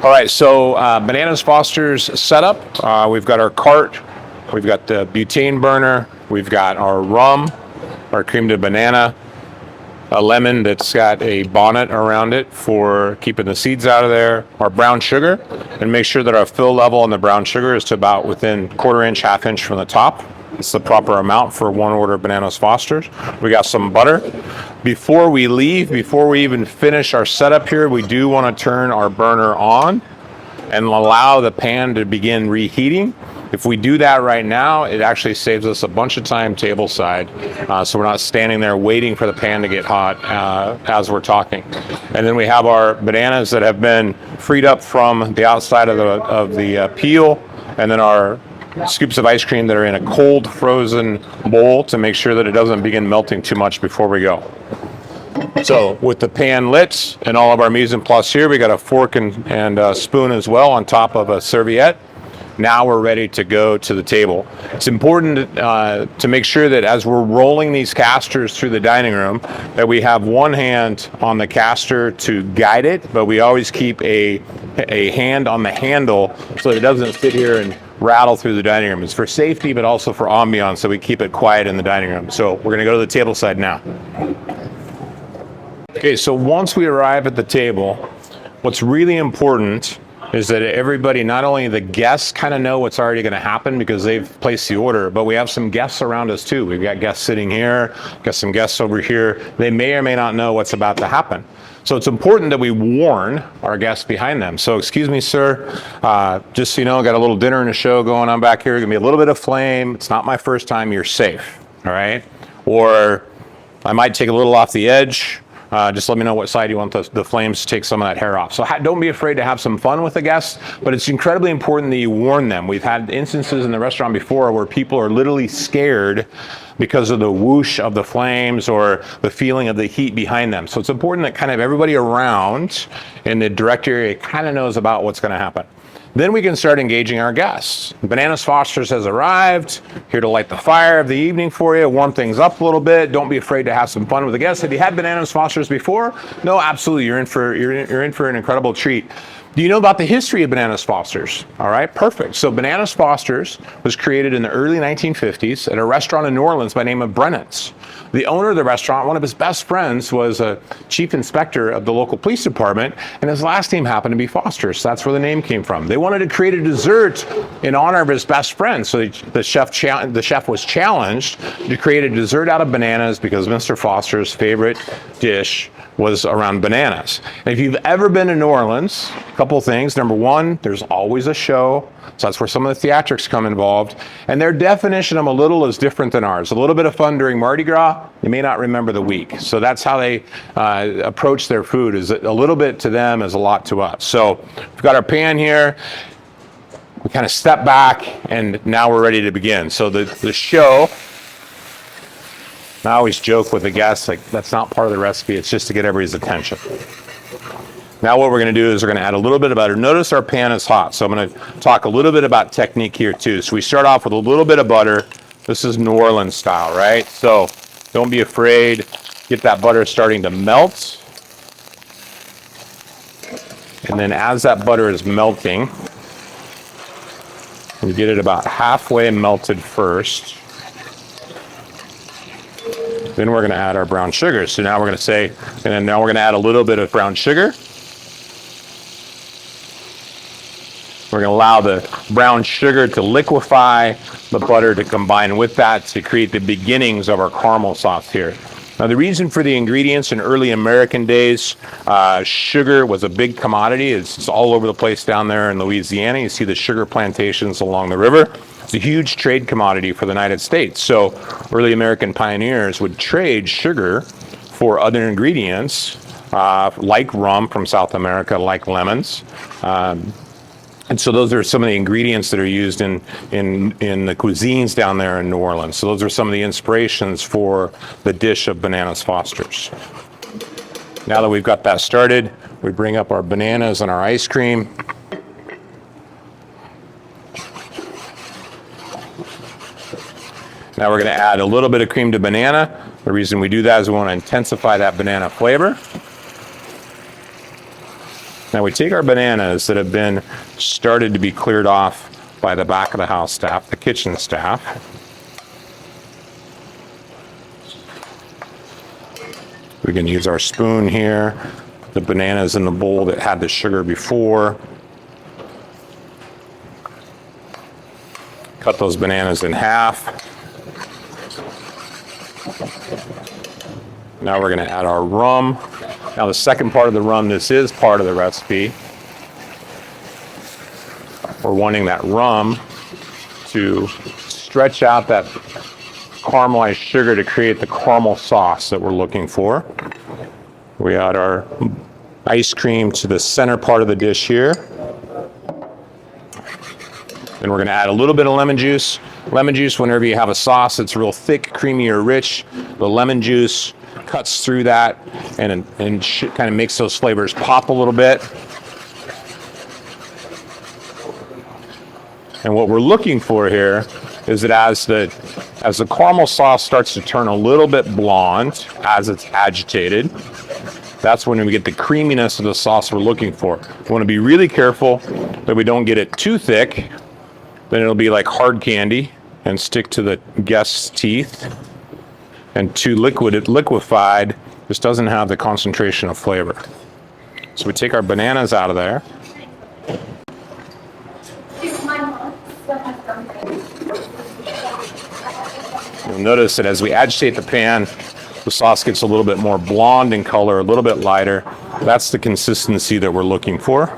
All right, so Bananas Foster's setup. We've got our cart, we've got the butane burner, we've got our rum, our cream de banana, a lemon that's got a bonnet around it for keeping the seeds out of there, our brown sugar, and make sure that our fill level on the brown sugar is to about within quarter inch, half inch from the top. It's the proper amount for one order of Bananas Foster's. We got some butter. Before we leave, before we even finish our setup here, we do want to turn our burner on and allow the pan to begin reheating. If we do that right now, it actually saves us a bunch of time tableside, so we're not standing there waiting for the pan to get hot as we're talking. And then we have our bananas that have been freed up from the outside of the peel, and then our scoops of ice cream that are in a cold frozen bowl to make sure that it doesn't begin melting too much before we go. So with the pan lit and all of our mise en place here, we got a fork and a spoon as well on top of a serviette. Now we're ready to go to the table. It's important to make sure that as we're rolling these casters through the dining room, that we have one hand on the caster to guide it, but we always keep a hand on the handle so that it doesn't sit here and rattle through the dining room. It's for safety, but also for ambiance, so we keep it quiet in the dining room. So we're gonna go to the table side now. Okay, so once we arrive at the table, what's really important is that everybody, not only the guests kind of know what's already going to happen because they've placed the order, but we have some guests around us too. We've got guests sitting here, got some guests over here. They may or may not know what's about to happen. So it's important that we warn our guests behind them. So excuse me, sir, just so you know, got a little dinner and a show going on back here. Gonna be a little bit of flame. It's not my first time. You're safe, all right? Or I might take a little off the edge. Just let me know what side you want the flames to take some of that hair off. So don't be afraid to have some fun with the guests, but it's incredibly important that you warn them. We've had instances in the restaurant before where people are literally scared because of the whoosh of the flames or the feeling of the heat behind them. So it's important that kind of everybody around in the direct area kind of knows about what's going to happen. Then we can start engaging our guests. Bananas Foster's has arrived, here to light the fire of the evening for you, warm things up a little bit. Don't be afraid to have some fun with the guests. Have you had Bananas Foster's before? No, absolutely. You're in for an incredible treat. Do you know about the history of Bananas Foster's? All right, perfect. So Bananas Foster's was created in the early 1950s at a restaurant in New Orleans by the name of Brennan's. The owner of the restaurant, one of his best friends, was a chief inspector of the local police department, and his last name happened to be Foster, so that's where the name came from. They wanted to create a dessert in honor of his best friend, so the chef was challenged to create a dessert out of bananas because Mr. Foster's favorite dish was around bananas. And if you've ever been to New Orleans, a couple things. Number one, there's always a show. So that's where some of the theatrics come involved. And their definition of a little is different than ours. A little bit of fun during Mardi Gras, you may not remember the week. So that's how they approach their food, is a little bit to them is a lot to us. So we've got our pan here. We kind of step back and now we're ready to begin. So the show, I always joke with the guests, like that's not part of the recipe, it's just to get everybody's attention. Now what we're gonna do is we're gonna add a little bit of butter. Notice our pan is hot, so I'm gonna talk a little bit about technique here too. So we start off with a little bit of butter. This is New Orleans style, right? So don't be afraid, get that butter starting to melt. And then as that butter is melting, we get it about halfway melted first. Then we're going to add our brown sugar. So now we're going to say, and now we're going to add a little bit of brown sugar. We're going to allow the brown sugar to liquefy, the butter to combine with that to create the beginnings of our caramel sauce here. Now the reason for the ingredients in early American days, sugar was a big commodity. It's all over the place down there in Louisiana. You see the sugar plantations along the river. It's a huge trade commodity for the United States. So early American pioneers would trade sugar for other ingredients like rum from South America, like lemons. And so those are some of the ingredients that are used in the cuisines down there in New Orleans. So those are some of the inspirations for the dish of Bananas Foster's. Now that we've got that started, we bring up our bananas and our ice cream. Now we're going to add a little bit of cream de banana. The reason we do that is we want to intensify that banana flavor. Now we take our bananas that have been started to be cleared off by the back of the house staff, the kitchen staff. We can use our spoon here. The bananas in the bowl that had the sugar before. Cut those bananas in half. Now we're going to add our rum. Now the second part of the rum, this is part of the recipe. We're wanting that rum to stretch out that caramelized sugar to create the caramel sauce that we're looking for. We add our ice cream to the center part of the dish here. Then we're going to add a little bit of lemon juice. Lemon juice, whenever you have a sauce that's real thick, creamy, or rich, the lemon juice cuts through that and kind of makes those flavors pop a little bit. And what we're looking for here is that as the caramel sauce starts to turn a little bit blonde as it's agitated, that's when we get the creaminess of the sauce we're looking for. We want to be really careful that we don't get it too thick, then it'll be like hard candy and stick to the guest's teeth. And too liquefied, this doesn't have the concentration of flavor. So we take our bananas out of there. You'll notice that as we agitate the pan, the sauce gets a little bit more blonde in color, a little bit lighter. That's the consistency that we're looking for.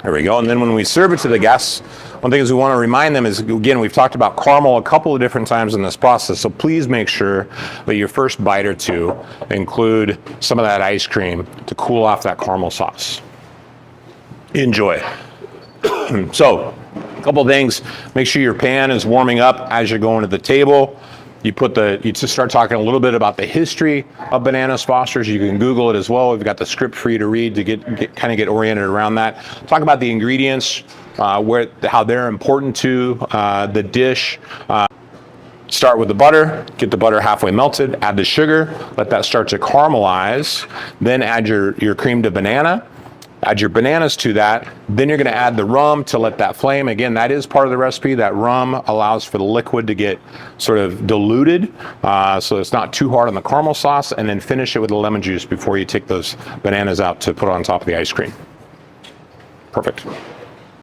There we go. And then when we serve it to the guests, one thing is we want to remind them is, again, we've talked about caramel a couple of different times in this process, so please make sure that your first bite or two include some of that ice cream to cool off that caramel sauce. Enjoy. So, a couple of things. Make sure your pan is warming up as you're going to the table. You just start talking a little bit about the history of Bananas Foster's. You can Google it as well. We've got the script for you to read to get oriented around that. Talk about the ingredients, how they're important to the dish. Start with the butter, get the butter halfway melted, add the sugar, let that start to caramelize, then add your cream to banana. Add your bananas to that. Then you're going to add the rum to let that flame. Again, that is part of the recipe. That rum allows for the liquid to get sort of diluted, so it's not too hard on the caramel sauce. And then finish it with the lemon juice before you take those bananas out to put on top of the ice cream. Perfect.